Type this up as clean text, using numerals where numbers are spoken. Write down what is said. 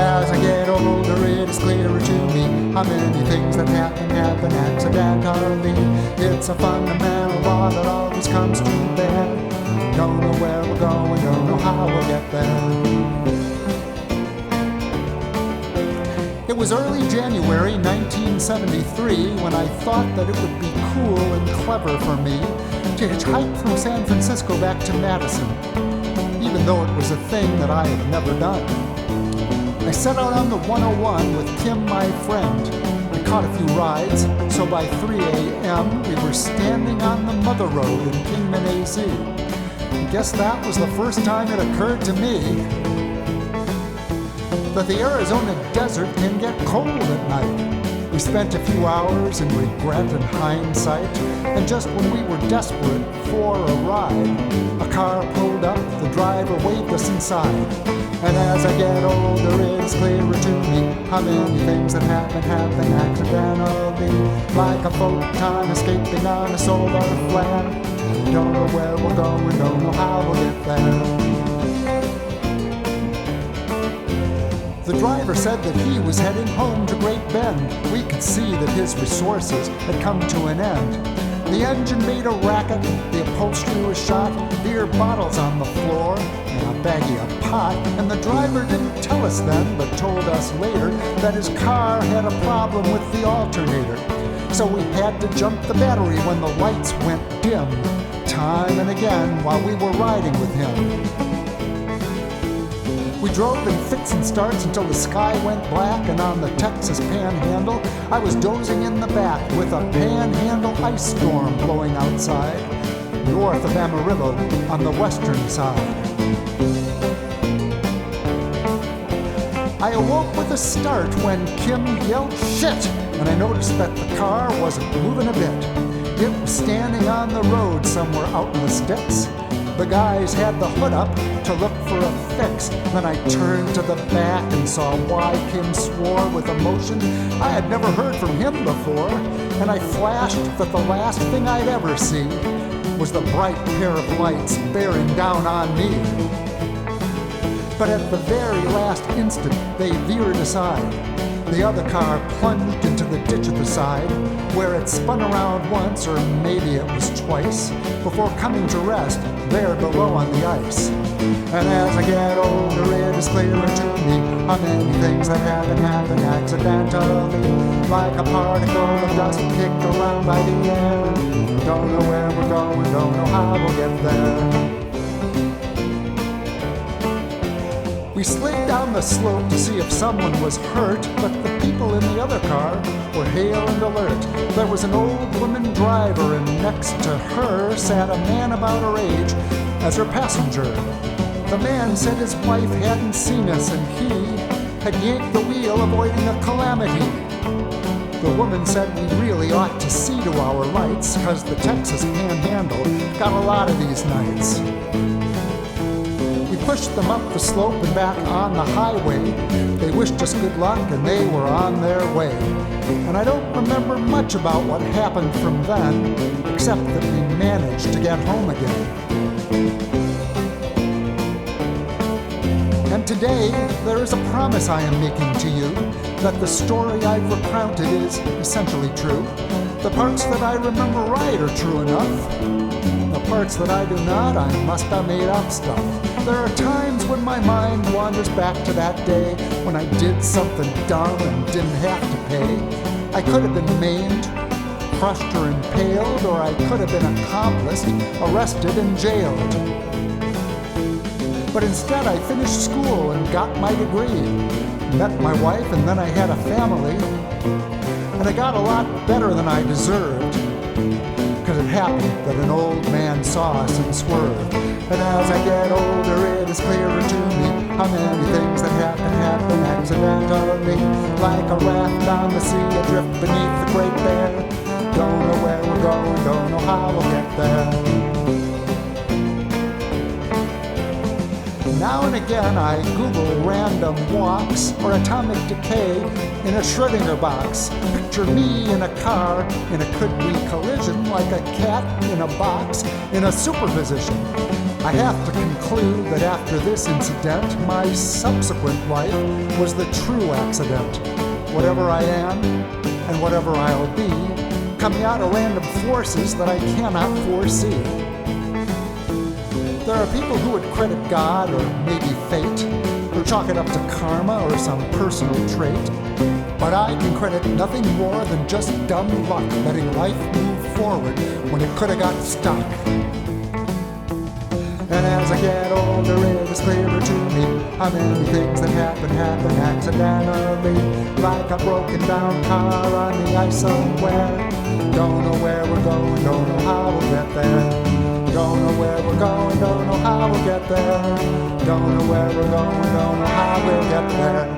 As I get older, it is clearer to me how many things that happen accidentally. It's a fundamental law that always comes to bear. Don't know where we're going, don't know how we'll get there. It was early January 1973 when I thought that it would be cool and clever for me to hitchhike from San Francisco back to Madison, even though it was a thing that I had never done. I set out on the 101 with Kim, my friend. We caught a few rides, so by 3 a.m. we were standing on the Mother Road in Kingman AZ. I guess that was the first time it occurred to me that the Arizona desert can get cold at night. We spent a few hours in regret and hindsight, and just when we were desperate for a ride, a car pulled up, the driver waved us inside. And as I get older, it's clearer to me how many things that happen accidentally. Like a photon escaping on a solar flare. Don't know where we're going, don't know how we'll get there. The driver said that he was heading home to Great Bend. We could see that his resources had come to an end. The engine made a racket, the upholstery was shot, beer bottles on the floor, and a baggie of pot. And the driver didn't tell us then, but told us later, that his car had a problem with the alternator. So we had to jump the battery when the lights went dim, time and again while we were riding with him. We drove in fits and starts until the sky went black, and on the Texas Panhandle, I was dozing in the back with a Panhandle ice storm blowing outside, north of Amarillo on the western side. I awoke with a start when Kim yelled "shit!" and I noticed that the car wasn't moving a bit. It was standing on the road somewhere out in the sticks. The guys had the hood up to look for a fix. Then I turned to the back and saw why Kim swore with emotion. I had never heard from him before, and I flashed that the last thing I'd ever see was the bright pair of lights bearing down on me. But at the very last instant, they veered aside. The other car plunged into the ditch at the side, where it spun around once, or maybe it was twice, before coming to rest there below on the ice. And as I get older, it is clearer to me how many things that happen accidentally. Like a particle of dust kicked around by the air. Don't know where we're going, don't know how we'll get there. We slid down the slope to see if someone was hurt, but the people in the other car were hale and alert. There was an old woman driver, and next to her sat a man about her age as her passenger. The man said his wife hadn't seen us, and he had yanked the wheel, avoiding a calamity. The woman said we really ought to see to our lights, 'cause the Texas Panhandle got a lot of these nights. Pushed them up the slope and back on the highway. They wished us good luck and they were on their way. And I don't remember much about what happened from then, except that we managed to get home again. And today, there is a promise I am making to you, that the story I've recounted is essentially true. The parts that I remember right are true enough. The parts that I do not, I must have made up stuff. There are times when my mind wanders back to that day when I did something dumb and didn't have to pay. I could have been maimed, crushed or impaled, or I could have been accomplice, arrested and jailed. But instead I finished school and got my degree, met my wife, and then I had a family. And I got a lot better than I deserved, because it happened that an old man saw us and swerved. And as I get older, it is clearer to me how many things that happen accidentally. Like a raft on the sea adrift beneath the Great Bear. Don't know where we're going, don't know how we'll get there. Now and again I Google random walks or atomic decay in a Schrödinger box. Picture me in a car in a could-be collision like a cat in a box in a superposition. I have to conclude that after this incident, my subsequent life was the true accident. Whatever I am and whatever I'll be, coming out of random forces that I cannot foresee. There are people who would credit God or maybe fate, or chalk it up to karma or some personal trait. But I can credit nothing more than just dumb luck letting life move forward when it could have got stuck. And as I get older, it is clearer to me how many things that happen accidentally. Like a broken down car on the ice somewhere. Don't know where we're going, don't know how we'll get there. Don't know where we're going, don't know how we'll get there. Don't know where we're going, don't know how we'll get there.